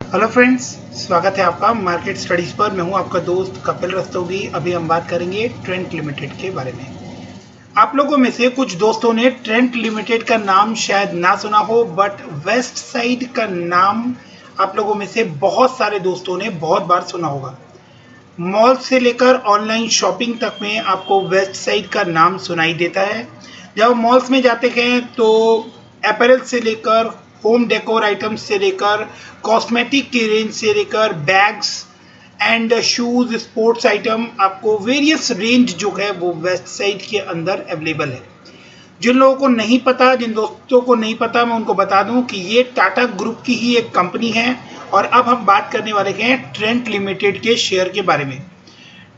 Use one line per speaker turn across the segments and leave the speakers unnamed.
Hello friends, स्वागत है आपका मार्केट स्टडीज़ पर। मैं हूं आपका दोस्त कपिल रस्तोगी। अभी हम बात करेंगे ट्रेंट लिमिटेड के बारे में। आप लोगों में से कुछ दोस्तों ने ट्रेंट लिमिटेड का नाम शायद ना सुना हो, बट वेस्ट साइड का नाम आप लोगों में से बहुत सारे दोस्तों ने बहुत बार सुना होगा। मॉल से लेकर ऑनलाइन शॉपिंग तक में आपको वेस्ट साइड का नाम सुनाई देता है। जब मॉल्स में जाते हैं तो अपैरल से लेकर होम डेकोर आइटम्स से लेकर कॉस्मेटिक की रेंज से लेकर bags and shoes sports item, आपको वेरियस रेंज जो है वो वेस्ट साइड के अंदर अवेलेबल है। जिन लोगों को नहीं पता, जिन दोस्तों को नहीं पता, मैं उनको बता दूं कि ये टाटा ग्रुप की ही एक कंपनी है। और अब हम बात करने वाले हैं ट्रेंट लिमिटेड के शेयर के बारे में।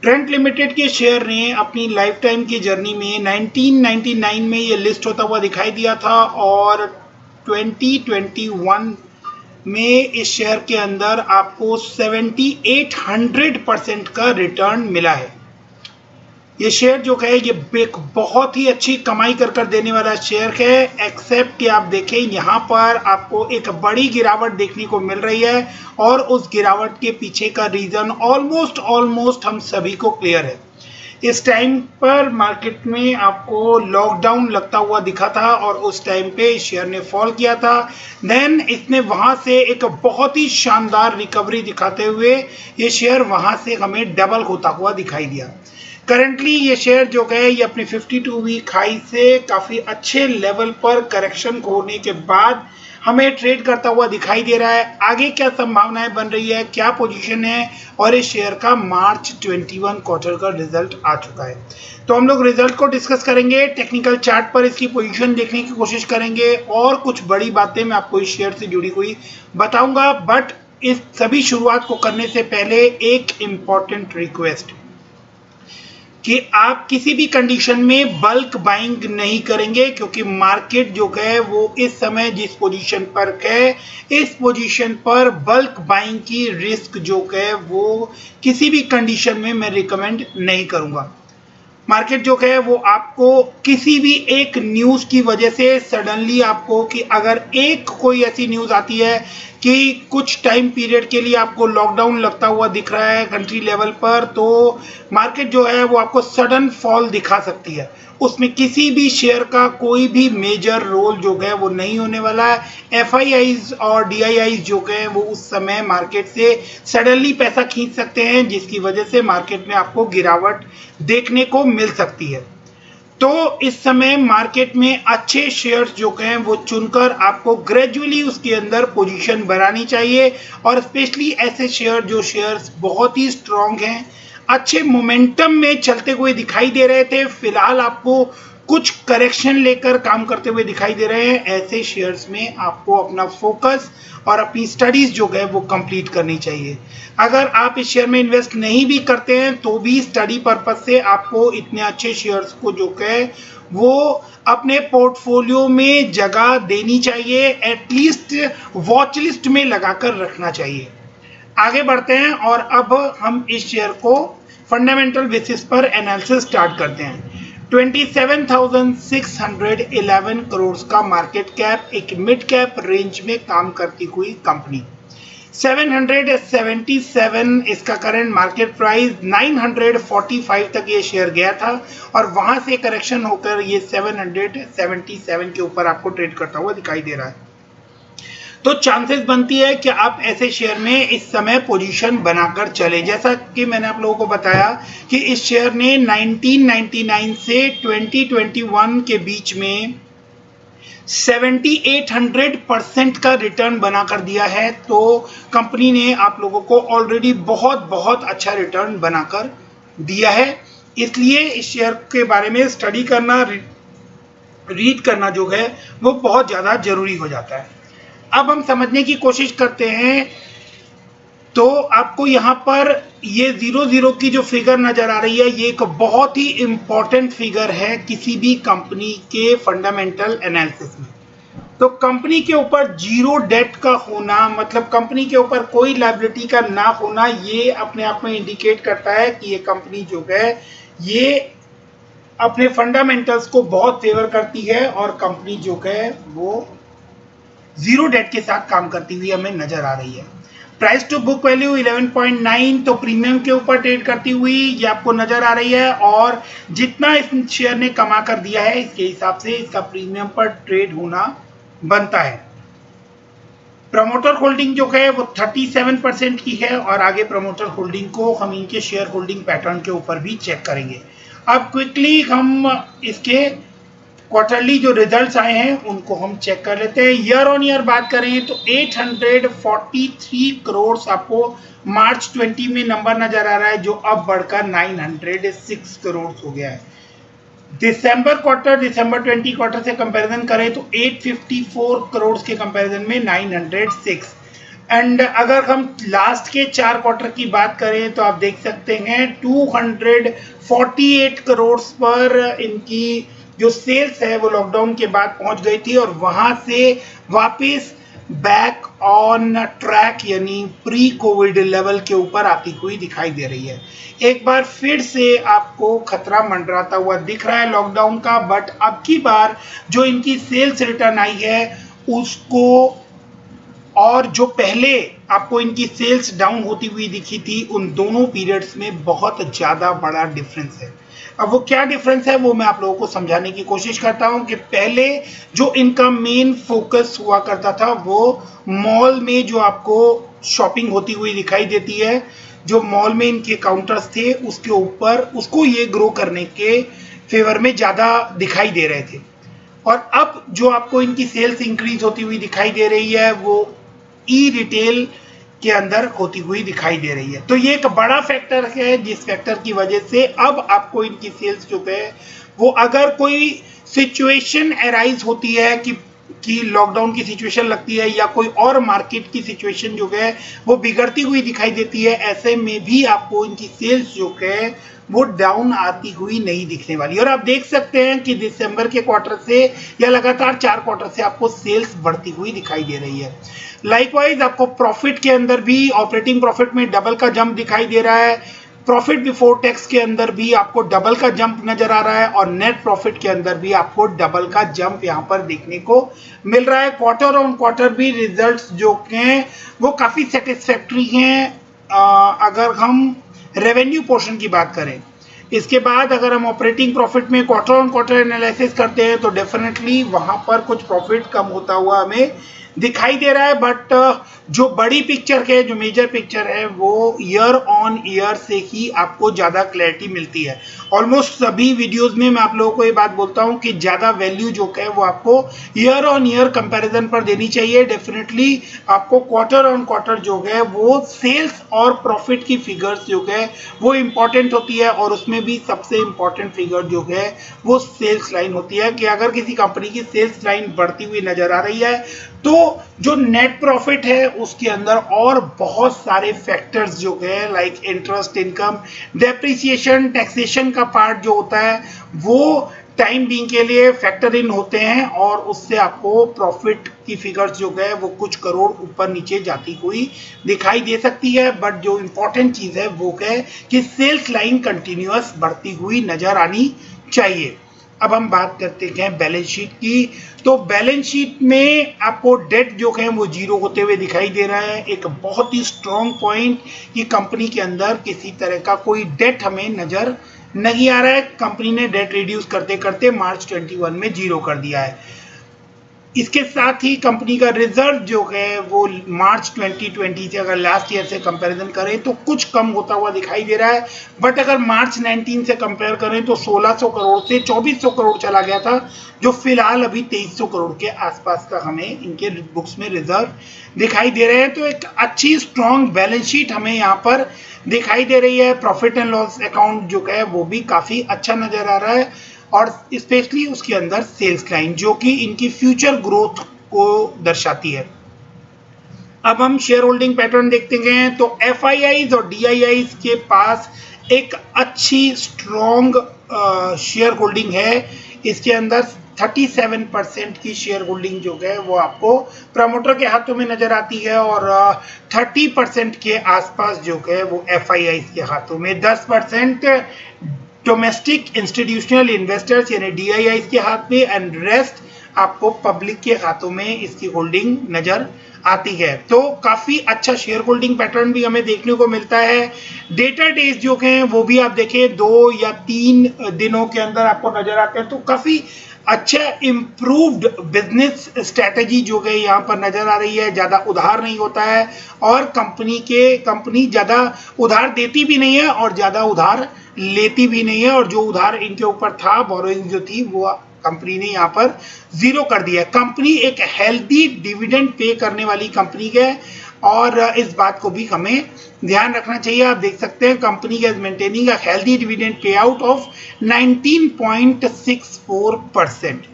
ट्रेंट लिमिटेड के शेयर ने अपनी लाइफ टाइम की जर्नी में 1999 में ये लिस्ट होता हुआ दिखाई दिया था और 2021 में इस शेयर के अंदर आपको 7800% का रिटर्न मिला है। ये शेयर जो है ये एक बहुत ही अच्छी कमाई कर देने वाला शेयर है, एक्सेप्ट कि आप देखें यहाँ पर आपको एक बड़ी गिरावट देखने को मिल रही है और उस गिरावट के पीछे का रीजन ऑलमोस्ट हम सभी को क्लियर है। इस टाइम पर मार्केट में आपको लॉकडाउन लगता हुआ दिखा था और उस टाइम पे शेयर ने फॉल किया था। देन इसने वहां से एक बहुत ही शानदार रिकवरी दिखाते हुए ये शेयर वहां से हमें डबल होता हुआ दिखाई दिया। करंटली ये शेयर जो है ये अपनी 52 वीक हाई से काफ़ी अच्छे लेवल पर करेक्शन होने के बाद हमें ट्रेड करता हुआ दिखाई दे रहा है। आगे क्या संभावनाएं बन रही है, क्या पोजीशन है, और इस शेयर का मार्च 21 क्वार्टर का रिजल्ट आ चुका है। तो हम लोग रिजल्ट को डिस्कस करेंगे, टेक्निकल चार्ट पर इसकी पोजीशन देखने की कोशिश करेंगे और कुछ बड़ी बातें मैं आपको इस शेयर से जुड़ी हुई बताऊंगा। बट इस सभी शुरुआत को करने से पहले एक इम्पॉर्टेंट रिक्वेस्ट कि आप किसी भी कंडीशन में बल्क बाइंग नहीं करेंगे, क्योंकि मार्केट जो है वो इस समय जिस पोजीशन पर है, इस पोजीशन पर बल्क बाइंग की रिस्क जो है वो किसी भी कंडीशन में मैं रिकमेंड नहीं करूंगा। मार्केट जो है वो आपको किसी भी एक न्यूज़ की वजह से सडनली आपको, कि अगर एक कोई ऐसी न्यूज़ आती है कि कुछ टाइम पीरियड के लिए आपको लॉकडाउन लगता हुआ दिख रहा है कंट्री लेवल पर, तो मार्केट जो है वो आपको सडन फॉल दिखा सकती है। उसमें किसी भी शेयर का कोई भी मेजर रोल जो है वो नहीं होने वाला है। एफआईआईज और डीआईआईज जो है वो उस समय मार्केट से सडनली पैसा खींच सकते हैं, जिसकी वजह से मार्केट में आपको गिरावट देखने को मिल सकती है। तो इस समय मार्केट में अच्छे शेयर्स जो हैं वो चुनकर आपको ग्रेजुअली उसके अंदर पोजीशन बनानी चाहिए, और स्पेशली ऐसे शेयर जो शेयर्स बहुत ही स्ट्रांग हैं, अच्छे मोमेंटम में चलते हुए दिखाई दे रहे थे, फिलहाल आपको कुछ करेक्शन लेकर काम करते हुए दिखाई दे रहे हैं। ऐसे शेयर्स में आपको अपना फोकस और अपनी स्टडीज जो है वो कंप्लीट करनी चाहिए। अगर आप इस शेयर में इन्वेस्ट नहीं भी करते हैं तो भी स्टडी पर्पस से आपको इतने अच्छे शेयर्स को जो है वो अपने पोर्टफोलियो में जगह देनी चाहिए, एटलीस्ट वॉच लिस्ट में लगाकर रखना चाहिए। आगे बढ़ते हैं और अब हम इस शेयर को फंडामेंटल बेसिस पर एनालिसिस स्टार्ट करते हैं। 27,611 करोड़ का मार्केट कैप, एक मिड कैप रेंज में काम करती हुई कंपनी। 777 इसका करंट मार्केट प्राइस, 945 तक ये शेयर गया था और वहां से करेक्शन होकर ये 777 के ऊपर आपको ट्रेड करता हुआ दिखाई दे रहा है। तो चांसेस बनती है कि आप ऐसे शेयर में इस समय पोजीशन बनाकर चले। जैसा कि मैंने आप लोगों को बताया कि इस शेयर ने 1999 से 2021 के बीच में 7800% का रिटर्न बनाकर दिया है। तो कंपनी ने आप लोगों को ऑलरेडी बहुत अच्छा रिटर्न बनाकर दिया है। इसलिए इस शेयर के बारे में स्टडी करना, रीड करना जो है वो बहुत ज़्यादा जरूरी हो जाता है। अब हम समझने की कोशिश करते हैं, तो आपको यहाँ पर ये 00 की जो फिगर नजर आ रही है, ये एक बहुत ही इंपॉर्टेंट फिगर है किसी भी कंपनी के फंडामेंटल एनालिसिस में। तो कंपनी के ऊपर जीरो डेट का होना, मतलब कंपनी के ऊपर कोई लायबिलिटी का ना होना, ये अपने आप में इंडिकेट करता है कि ये कंपनी जो है ये अपने फंडामेंटल्स को बहुत फेवर करती है और कंपनी जो है वो जीरो डेट के साथ काम करती हुई हमें नजर आ रही है। प्राइस टू बुक वैल्यू 11.9, तो प्रीमियम के ऊपर ट्रेड करती हुई ये आपको नजर आ रही है, और जितना इस शेयर ने कमा कर दिया है इसके हिसाब से इसका प्रीमियम पर ट्रेड होना बनता है। प्रमोटर होल्डिंग जो है वो 37% की है, और आगे प्रमोटर होल्डिंग को हम इनके शेयर होल्डिंग पैटर्न के ऊपर भी चेक करेंगे। अब क्विकली हम इसके क्वार्टरली जो रिजल्ट्स आए हैं उनको हम चेक कर लेते हैं। ईयर ऑन ईयर बात करें तो 843 करोड़ आपको मार्च 20 में नंबर नजर आ रहा है, जो अब बढ़कर 906 करोड़ हो गया है। दिसंबर 20 क्वार्टर से कंपैरिजन करें तो 854 करोड़ के कंपैरिजन में 906। एंड अगर हम लास्ट के 4 क्वार्टर की बात करें तो आप देख सकते हैं 248 करोड़ पर इनकी जो सेल्स है वो लॉकडाउन के बाद पहुंच गई थी, और वहां से वापस बैक ऑन ट्रैक यानी प्री कोविड लेवल के ऊपर आती हुई दिखाई दे रही है। एक बार फिर से आपको खतरा मंडराता हुआ दिख रहा है लॉकडाउन का, बट अब की बार जो इनकी सेल्स रिटर्न आई है उसको, और जो पहले आपको इनकी सेल्स डाउन होती हुई दिखी थी, उन दोनों पीरियड्स में बहुत ज़्यादा बड़ा डिफरेंस है। अब वो क्या डिफरेंस है वो मैं आप लोगों को समझाने की कोशिश करता हूं कि पहले जो इनका मेन फोकस हुआ करता था वो मॉल में जो आपको शॉपिंग होती हुई दिखाई देती है, जो मॉल में इनके काउंटर्स थे उसके ऊपर उसको ये ग्रो करने के फेवर में ज़्यादा दिखाई दे रहे थे, और अब जो आपको इनकी सेल्स इंक्रीज होती हुई दिखाई दे रही है वो ई रिटेल के अंदर होती हुई दिखाई दे रही है। तो ये एक बड़ा फैक्टर है जिस फैक्टर की वजह से अब आपको इनकी सेल्स जो है वो, अगर कोई सिचुएशन अराइज होती है कि लॉकडाउन की सिचुएशन लगती है या कोई और मार्केट की सिचुएशन जो है वो बिगड़ती हुई दिखाई देती है, ऐसे में भी आपको इनकी सेल्स जो है वो डाउन आती हुई नहीं दिखने वाली। और आप देख सकते हैं कि दिसंबर के क्वार्टर से या लगातार 4 क्वार्टर से आपको सेल्स बढ़ती हुई दिखाई दे रही है। लाइकवाइज आपको प्रॉफिट के अंदर भी, ऑपरेटिंग प्रॉफिट में डबल का जंप दिखाई दे रहा है, प्रॉफिट बिफोर टैक्स के अंदर भी आपको डबल का जंप नजर आ रहा है, और नेट प्रॉफिट के अंदर भी आपको डबल का जंप यहां पर देखने को मिल रहा है। क्वार्टर ऑन क्वार्टर भी रिजल्ट्स जो हैं वो काफी सेटिस्फैक्ट्री हैं। अगर हम रेवेन्यू पोर्शन की बात करें, इसके बाद अगर हम ऑपरेटिंग प्रॉफिट में क्वार्टर ऑन क्वार्टर एनालिसिस करते हैं तो डेफिनेटली वहां पर कुछ प्रॉफिट कम होता हुआ हमें दिखाई दे रहा है, बट जो बड़ी पिक्चर है, जो मेजर पिक्चर है वो ईयर ऑन ईयर से ही आपको ज़्यादा क्लैरिटी मिलती है। ऑलमोस्ट सभी वीडियोस में मैं आप लोगों को ये बात बोलता हूँ कि ज़्यादा वैल्यू जो है वो आपको ईयर ऑन ईयर कंपैरिजन पर देनी चाहिए। डेफिनेटली आपको क्वार्टर ऑन क्वार्टर जो है वो सेल्स और प्रॉफिट की फिगर्स जो है वो इम्पॉर्टेंट होती है, और उसमें भी सबसे इम्पॉर्टेंट फिगर जो है वो सेल्स लाइन होती है कि अगर किसी कंपनी की सेल्स लाइन बढ़ती हुई नजर आ रही है तो जो नेट प्रॉफिट है उसके अंदर और बहुत सारे फैक्टर्स जो है like interest income, depreciation, taxation का पार्ट जो होता है वो टाइम बीइंग के लिए फैक्टर इन होते हैं, और उससे आपको प्रॉफिट की फिगर्स जो है वो कुछ करोड़ ऊपर नीचे जाती हुई दिखाई दे सकती है। बट जो इम्पोर्टेंट चीज़ है वो है कि सेल्स लाइन कंटिन्यूअस बढ़ती हुई नजर आनी चाहिए। अब हम बात करते हैं बैलेंस शीट की, तो बैलेंस शीट में आपको डेट जो है वो जीरो होते हुए दिखाई दे रहा है। एक बहुत ही स्ट्रॉन्ग पॉइंट कि कंपनी के अंदर किसी तरह का कोई डेट हमें नजर नहीं आ रहा है। कंपनी ने डेट रिड्यूस करते करते मार्च 21 में जीरो कर दिया है। इसके साथ ही कंपनी का रिजर्व जो है वो मार्च 2020 से अगर लास्ट ईयर से कंपैरिजन करें तो कुछ कम होता हुआ दिखाई दे रहा है, बट अगर मार्च 19 से कंपेयर करें तो 1600 करोड़ से 2400 करोड़ चला गया था, जो फिलहाल अभी 2300 करोड़ के आसपास का हमें इनके बुक्स में रिजर्व दिखाई दे रहे हैं। तो एक अच्छी स्ट्रॉन्ग बैलेंस शीट हमें यहाँ पर दिखाई दे रही है। प्रॉफिट एंड लॉस अकाउंट जो है वो भी काफ़ी अच्छा नज़र आ रहा है, और स्पेशली उसके अंदर सेल्स लाइन जो कि इनकी फ्यूचर ग्रोथ को दर्शाती है। अब हम शेयर होल्डिंग पैटर्न देखते हैं तो FIIs और DIIs के पास एक अच्छी स्ट्रॉन्ग शेयर होल्डिंग है। इसके अंदर 37% की शेयर होल्डिंग जो है वो आपको प्रमोटर के हाथों में नजर आती है, और 30% के आसपास जो है वो FIIs के हाथों में, 10% डोमेस्टिक इंस्टीट्यूशनल इन्वेस्टर्स यानी DIIs के हाथ में, एंड रेस्ट आपको पब्लिक के हाथों में इसकी होल्डिंग नजर आती है। तो काफी अच्छा शेयर होल्डिंग पैटर्न भी हमें देखने को मिलता है। डेटा डेज जो हैं वो भी आप देखें 2 या 3 दिनों के अंदर आपको नजर आते हैं। तो काफी अच्छा इम्प्रूव्ड बिजनेस स्ट्रेटेजी जो है यहाँ पर नजर आ रही है। ज्यादा उधार नहीं होता है और कंपनी ज्यादा उधार देती भी नहीं है और ज्यादा उधार लेती भी नहीं है, और जो उधार इनके ऊपर था, बोरोइंग जो थी, वो कंपनी ने यहाँ पर जीरो कर दिया। कंपनी एक हेल्दी डिविडेंड पे करने वाली कंपनी है और इस बात को भी हमें ध्यान रखना चाहिए। आप देख सकते हैं company is maintaining a healthy dividend pay out of 19.64%।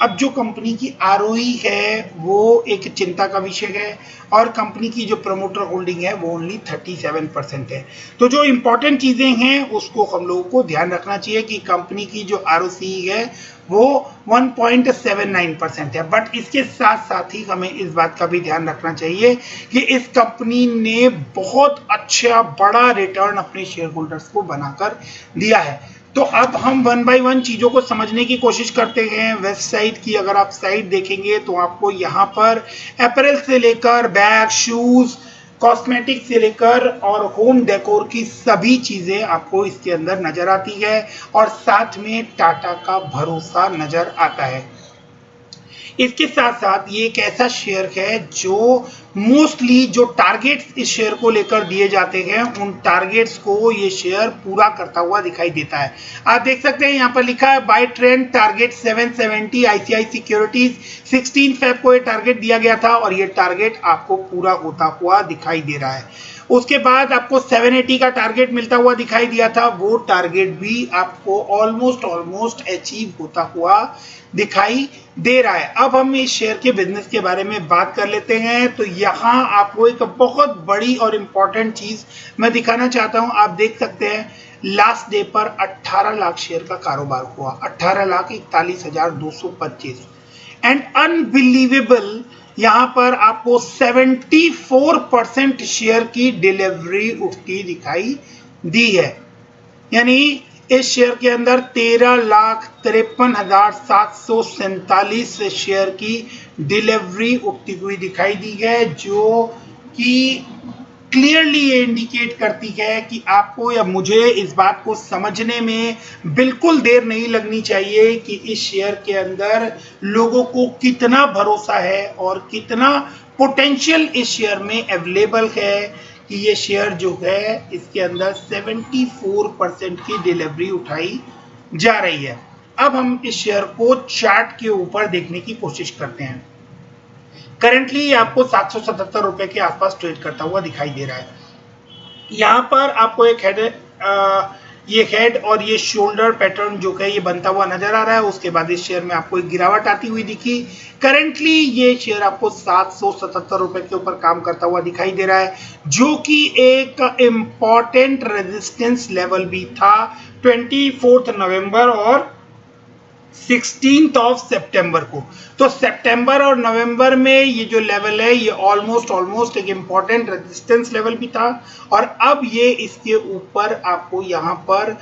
अब जो कंपनी की आरओई है वो एक चिंता का विषय है और कंपनी की जो प्रमोटर होल्डिंग है वो ओनली 37% है। तो जो इंपॉर्टेंट चीजें हैं उसको हम लोगों को ध्यान रखना चाहिए कि कंपनी की जो आरओसी है वो 1.79% है। बट इसके साथ साथ ही हमें इस बात का भी ध्यान रखना चाहिए कि इस कंपनी ने बहुत अच्छा बड़ा रिटर्न अपने शेयर होल्डर्स को बनाकर दिया है। तो अब हम वन बाय वन चीजों को समझने की कोशिश करते हैं। वेबसाइट की अगर आप साइट देखेंगे तो आपको यहाँ पर अपैरल से लेकर बैग, शूज, कॉस्मेटिक से लेकर और होम डेकोर की सभी चीजें आपको इसके अंदर नजर आती है और साथ में टाटा का भरोसा नजर आता है। इसके साथ साथ ये एक ऐसा शेयर है जो मोस्टली जो टारगेट्स इस शेयर को लेकर दिए जाते हैं उन टारगेट्स को ये शेयर पूरा करता हुआ दिखाई देता है। आप देख सकते हैं यहाँ पर लिखा है buy trend target 770 ICICI securities 16 Feb को ये टारगेट दिया गया था और ये टारगेट आपको पूरा होता हुआ दिखाई दे रहा है। उसके बाद आपको 780 का टारगेट मिलता हुआ दिखाई दिया था, वो टारगेट भी आपको ऑलमोस्ट अचीव होता हुआ दिखाई दे रहा है। अब हम इस शेयर के बिजनेस के बारे में बात कर लेते हैं। तो यहाँ आपको एक बहुत बड़ी और इंपॉर्टेंट चीज मैं दिखाना चाहता हूँ। आप देख सकते हैं लास्ट डे पर 18 लाख शेयर का कारोबार हुआ, 18,41,225 एंड अनबिलीवेबल यहाँ पर आपको 74% शेयर की डिलीवरी उठती दिखाई दी है। यानी इस शेयर के अंदर 13,53,747 शेयर की डिलीवरी उठती हुई दिखाई दी है, जो कि क्लियरली ये इंडिकेट करती है कि आपको या मुझे इस बात को समझने में बिल्कुल देर नहीं लगनी चाहिए कि इस शेयर के अंदर लोगों को कितना भरोसा है और कितना पोटेंशियल इस शेयर में अवेलेबल है कि ये शेयर जो है इसके अंदर 74% की डिलीवरी उठाई जा रही है। अब हम इस शेयर को चार्ट के ऊपर देखने की कोशिश करते हैं। करेंटली आपको 777 रुपए के आसपास ट्रेड करता हुआ दिखाई दे रहा है। यहाँ पर आपको एक ये हेड और ये शोल्डर पैटर्न जो है ये बनता हुआ नजर आ रहा है। उसके बाद इस शेयर में आपको एक गिरावट आती हुई दिखी। करेंटली ये शेयर आपको 777 रुपए के ऊपर काम करता हुआ दिखाई दे रहा है, जो कि एक इम्पॉर्टेंट रेजिस्टेंस लेवल भी था 24 नवंबर और 16th ऑफ सितंबर को। तो सितंबर और नवंबर में ये जो लेवल है ये ऑलमोस्ट एक इंपॉर्टेंट रेजिस्टेंस लेवल भी था और अब ये इसके ऊपर आपको यहाँ पर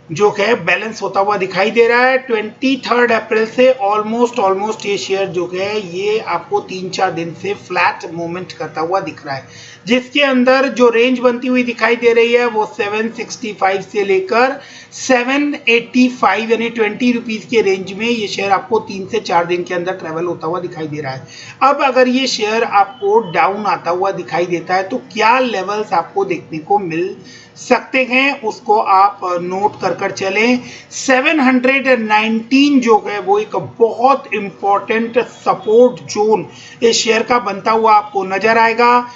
जो है बैलेंस होता हुआ दिखाई दे रहा है। 23 अप्रैल से ऑलमोस्ट ये शेयर जो है ये आपको 3-4 दिन से फ्लैट मूवमेंट करता हुआ दिख रहा है, जिसके अंदर जो रेंज बनती हुई दिखाई दे रही है वो 765 से लेकर 785 यानी 20 रुपीज के रेंज में ये शेयर आपको 3 से 4 दिन के अंदर ट्रेवल होता हुआ दिखाई दे रहा है। अब अगर ये शेयर आपको डाउन आता हुआ दिखाई देता है तो क्या लेवल्स आपको देखने को मिल सकते हैं उसको आप नोट कर चलें। 719 जो है वो एक बहुत इंपॉर्टेंट सपोर्ट जोन इस शेयर का बनता हुआ आपको नजर आएगा।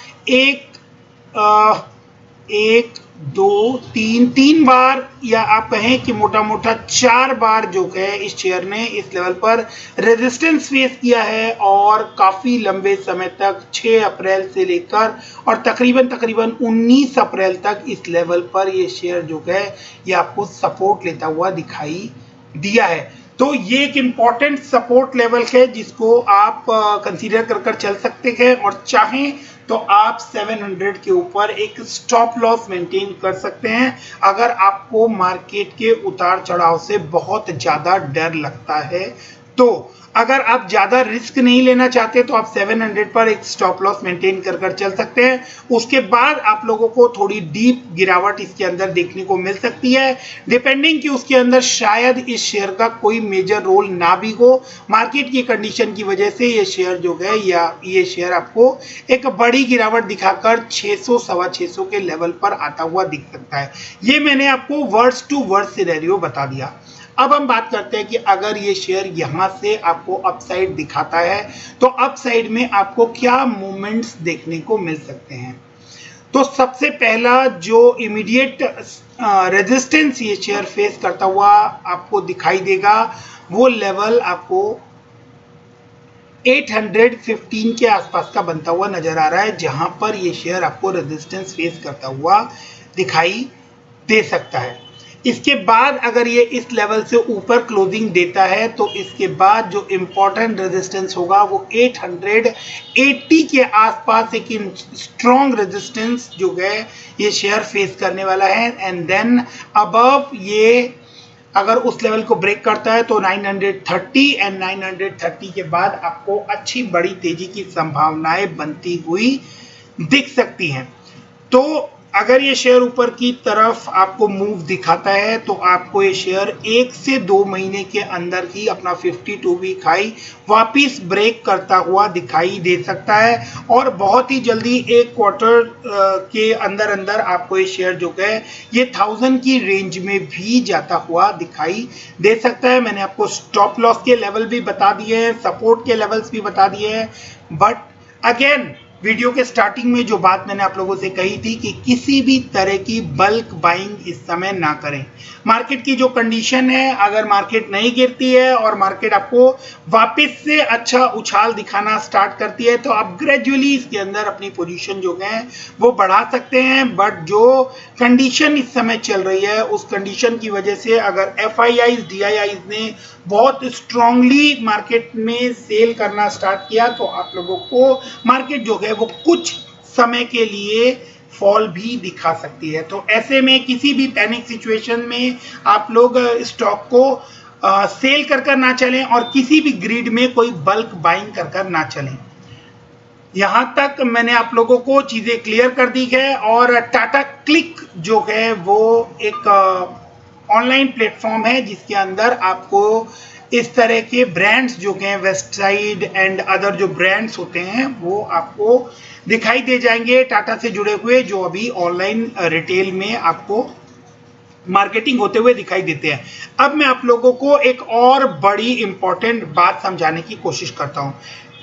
एक दो तीन बार या आप कहें कि मोटा 4 बार जो है इस शेयर ने इस लेवल पर रेजिस्टेंस फेस किया है और काफी लंबे समय तक 6 अप्रैल से लेकर और तकरीबन 19 अप्रैल तक इस लेवल पर ये शेयर जो है ये आपको सपोर्ट लेता हुआ दिखाई दिया है। तो ये एक इम्पॉर्टेंट सपोर्ट लेवल है जिसको आप कंसीडर कर चल सकते हैं और चाहें तो आप 700 के ऊपर एक स्टॉप लॉस मेंटेन कर सकते हैं अगर आपको मार्केट के उतार चढ़ाव से बहुत ज्यादा डर लगता है तो अगर आप ज्यादा रिस्क नहीं लेना चाहते तो आप 700 पर एक स्टॉप लॉस मेंटेन कर चल सकते हैं। उसके बाद आप लोगों को थोड़ी डीप गिरावट इसके अंदर देखने को मिल सकती है, डिपेंडिंग कि उसके अंदर शायद इस शेयर का कोई मेजर रोल ना भी हो। मार्केट की कंडीशन की वजह से ये शेयर जो है या ये शेयर आपको एक बड़ी गिरावट दिखाकर 600 सवा 600 के लेवल पर आता हुआ दिख सकता है। ये मैंने आपको वर्ड्स टू वर्ड सिनेरियो बता दिया। अब हम बात करते हैं कि अगर ये शेयर यहां से आपको अपसाइड दिखाता है तो अपसाइड में आपको क्या मूवमेंट्स देखने को मिल सकते हैं। तो सबसे पहला जो इमीडिएट रेजिस्टेंस ये शेयर फेस करता हुआ आपको दिखाई देगा वो लेवल आपको 815 के आसपास का बनता हुआ नजर आ रहा है, जहां पर ये शेयर आपको रेजिस्टेंस फेस करता हुआ दिखाई दे सकता है। इसके बाद अगर ये इस लेवल से ऊपर क्लोजिंग देता है तो इसके बाद जो इंपॉर्टेंट रेजिस्टेंस होगा वो 880 के आसपास एक स्ट्रॉन्ग रेजिस्टेंस जो है ये शेयर फेस करने वाला है। एंड देन अबव ये अगर उस लेवल को ब्रेक करता है तो 930 एंड 930 के बाद आपको अच्छी बड़ी तेजी की संभावनाएं बनती हुई दिख सकती हैं। तो अगर ये शेयर ऊपर की तरफ आपको मूव दिखाता है तो आपको ये शेयर 1 से 2 महीने के अंदर ही अपना 52 वीक हाई वापिस ब्रेक करता हुआ दिखाई दे सकता है और बहुत ही जल्दी एक क्वार्टर के अंदर अंदर आपको ये शेयर जो है ये 1000 की रेंज में भी जाता हुआ दिखाई दे सकता है। मैंने आपको स्टॉप लॉस के लेवल भी बता दिए हैं, सपोर्ट के लेवल्स भी बता दिए हैं, बट अगेन वीडियो के स्टार्टिंग में जो बात मैंने आप लोगों से कही थी कि किसी भी तरह की बल्क बाइंग इस समय ना करें। मार्केट की जो कंडीशन है, अगर मार्केट नहीं गिरती है और मार्केट आपको वापस से अच्छा उछाल दिखाना स्टार्ट करती है तो आप ग्रेजुअली इसके अंदर अपनी पोजीशन जो है वो बढ़ा सकते हैं। बट जो कंडीशन इस समय चल रही है उस कंडीशन की वजह से अगर FIIs DIIs ने बहुत स्ट्रांगली मार्केट में सेल करना स्टार्ट किया तो आप लोगों को मार्केट जो है वो कुछ समय के लिए फॉल भी दिखा सकती है। तो ऐसे में किसी भी पैनिक सिचुएशन में आप लोग स्टॉक को सेल कर ना चलें और किसी भी ग्रिड में कोई बल्क बाइंग कर ना चलें। यहां तक मैंने आप लोगों को चीजें क्लियर कर दी है। और टाटा क्लिक जो है वो एक ऑनलाइन प्लेटफॉर्म है जिसके अंदर आपको इस तरह के ब्रांड्स जो हैं वेस्टसाइड एंड अदर जो ब्रांड्स होते हैं वो आपको दिखाई दे जाएंगे टाटा से जुड़े हुए, जो अभी ऑनलाइन रिटेल में आपको मार्केटिंग होते हुए दिखाई देते हैं। अब मैं आप लोगों को एक और बड़ी इंपॉर्टेंट बात समझाने की कोशिश करता हूं।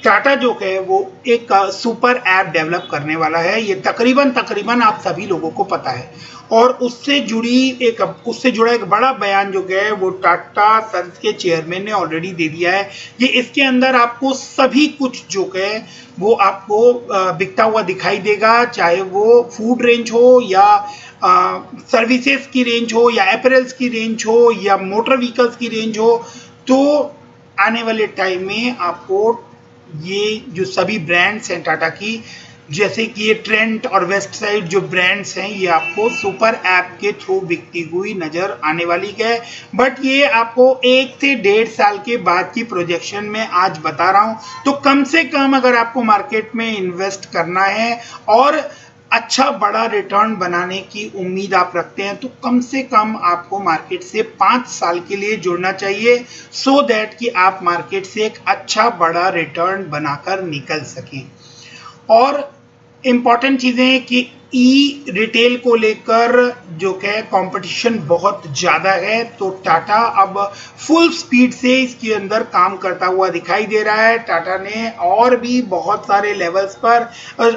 टाटा जो है वो एक सुपर ऐप डेवलप करने वाला है, ये तकरीबन आप सभी लोगों को पता है। और उससे जुड़ा एक बड़ा बयान जो है वो टाटा सन्स के चेयरमैन ने ऑलरेडी दे दिया है। ये इसके अंदर आपको सभी कुछ जो है वो आपको बिकता हुआ दिखाई देगा, चाहे वो फूड रेंज हो या सर्विसेज की रेंज हो या एपरेल्स की रेंज हो या मोटर व्हीकल्स की रेंज हो। तो आने वाले टाइम में आपको ये जो सभी ब्रांड्स हैं टाटा की, जैसे कि ये ट्रेंट और वेस्टसाइड जो ब्रांड्स हैं, ये आपको सुपर ऐप के थ्रू बिकती हुई नजर आने वाली है। बट ये आपको 1 से 1.5 साल के बाद की प्रोजेक्शन में आज बता रहा हूं। तो कम से कम अगर आपको मार्केट में इन्वेस्ट करना है और अच्छा बड़ा रिटर्न बनाने की उम्मीद आप रखते हैं तो कम से कम आपको मार्केट से 5 साल के लिए जुड़ना चाहिए, सो दैट कि आप मार्केट से एक अच्छा बड़ा रिटर्न बनाकर निकल सकें। और इम्पॉर्टेंट चीजें हैं कि ई रिटेल को लेकर जो है कंपटीशन बहुत ज़्यादा है, तो टाटा अब फुल स्पीड से इसके अंदर काम करता हुआ दिखाई दे रहा है। टाटा ने और भी बहुत सारे लेवल्स पर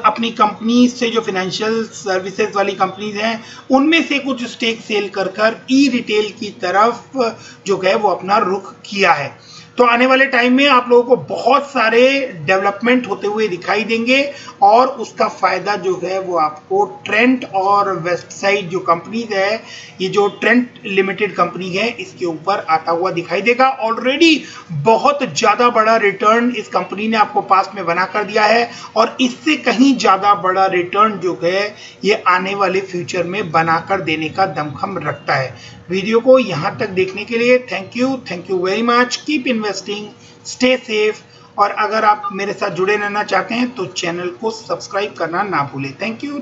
अपनी से जो फाइनेंशियल सर्विसेज वाली कंपनीज हैं उनमें से कुछ स्टेक सेल कर ई रिटेल की तरफ जो है वो अपना रुख किया है। तो आने वाले टाइम में आप लोगों को बहुत सारे डेवलपमेंट होते हुए दिखाई देंगे और उसका फायदा जो है वो आपको ट्रेंट और वेस्टसाइड जो कंपनीज है, ये जो ट्रेंट लिमिटेड कंपनी है, इसके ऊपर आता हुआ दिखाई देगा। ऑलरेडी बहुत ज्यादा बड़ा रिटर्न इस कंपनी ने आपको पास्ट में बना कर दिया है और इससे कहीं ज्यादा बड़ा रिटर्न जो है ये आने वाले फ्यूचर में बनाकर देने का दमखम रखता है। वीडियो को यहाँ तक देखने के लिए thank you very much. Keep investing. Investing, stay safe. और अगर आप मेरे साथ जुड़े रहना चाहते हैं तो चैनल को सब्सक्राइब करना ना भूलें। Thank you.